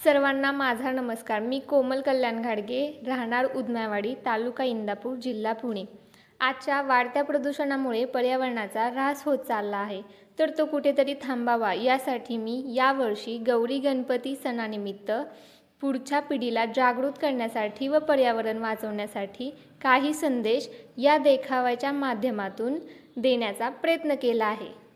सर्वांना माझा नमस्कार. मी कोमल कल्याण घाडगे, राहणार उदनावाडी, तालुका इंदापूर, जिल्हा पुणे. आजच्या वाढत्या प्रदूषणामुळे पर्यावरणाचा ऱ्हास होत चालला आहे, तर तो कुठेतरी थांबावा यासाठी मी यावर्षी गौरी गणपती सणानिमित्त पुढच्या पिढीला जागृत करण्यासाठी व पर्यावरण वाचवण्यासाठी काही संदेश या देखाव्याच्या माध्यमातून देण्याचा प्रयत्न केला आहे.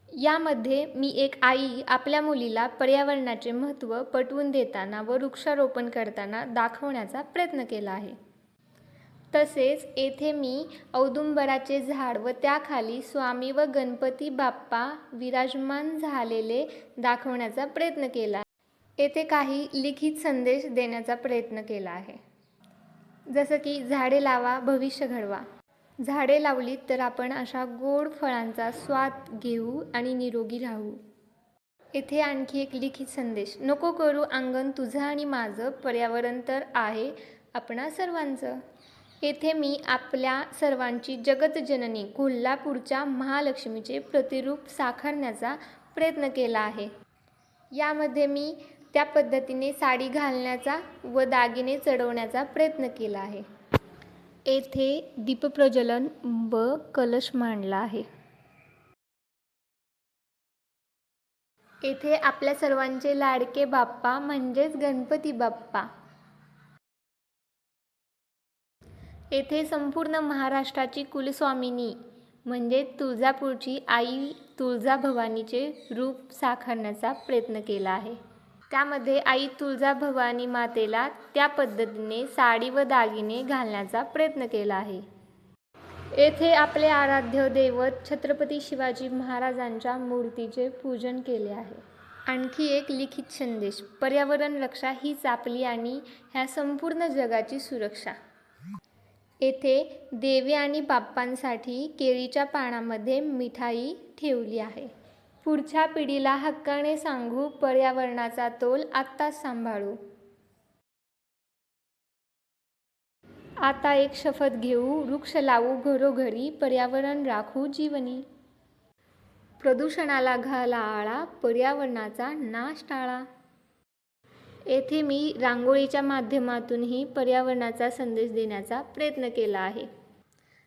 यामध्ये मी एक आई आपल्या मुलीला पर्यावरणाचे महत्त्व पटवून देताना व वृक्षारोपण करताना दाखवण्याचा प्रयत्न केला आहे. तसेच येथे मी औदुंबराचे झाड व त्याखाली स्वामी व गणपती बाप्पा विराजमान झालेले दाखवण्याचा प्रयत्न केला. येथे काही लिखित संदेश देण्याचा प्रयत्न केला आहे. जसं की झाडे लावा, भविष्य घडवा. झाडे लावलीत तर आपण अशा गोड फळांचा स्वाद घेऊ आणि निरोगी राहू. येथे आणखी एक लिखित संदेश, नको करू अंगण तुझं आणि माझं, पर्यावरण तर आहे आपणा सर्वांचं. येथे मी आपल्या सर्वांची जगतजननी कोल्हापूरच्या महालक्ष्मीचे प्रतिरूप साकारण्याचा प्रयत्न केला आहे. यामध्ये मी त्या पद्धतीने साडी घालण्याचा व दागिने चढवण्याचा प्रयत्न केला आहे. येथे दीपप्रज्वलन व कलश मांडला आहे. येथे आपल्या सर्वांचे लाडके बाप्पा म्हणजेच गणपती बाप्पा. येथे संपूर्ण महाराष्ट्राची कुलस्वामिनी म्हणजे तुळजापूरची आई तुळजाभवानीचे रूप साकारण्याचा प्रयत्न केला आहे. त्यामध्ये आई तुळजाभवानी मातेला त्या पद्धतीने साडी व दागिने घालण्याचा प्रयत्न केला आहे. येथे आपले आराध्य दैवत छत्रपती शिवाजी महाराजांच्या मूर्तीचे पूजन केले आहे. आणखी एक लिखित संदेश, पर्यावरण रक्षा हीच आपली आणि ह्या संपूर्ण जगाची सुरक्षा. येथे देवी आणि बाप्पांसाठी केळीच्या पानामध्ये मिठाई ठेवली आहे. पुढच्या पिढीला हक्काने सांगू, पर्यावरणाचा तोल आत्ताच सांभाळू. आता एक शपथ घेऊ, वृक्ष लावू घरोघरी, पर्यावरण राखू जीवनी. प्रदूषणाला घाला आळा, पर्यावरणाचा नाश टाळा. येथे मी रांगोळीच्या माध्यमातूनही पर्यावरणाचा संदेश देण्याचा प्रयत्न केला आहे.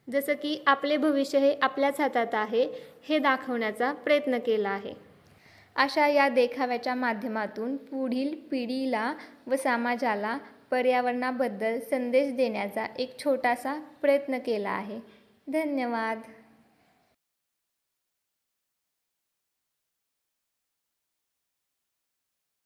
जसं की आपले भविष्य हे आपल्याच हातात आहे हे दाखवण्याचा प्रयत्न केला आहे. अशा या देखाव्याच्या माध्यमातून पुढील पिढीला व समाजाला पर्यावरणाबद्दल संदेश देण्याचा एक छोटासा प्रयत्न केला आहे. धन्यवाद.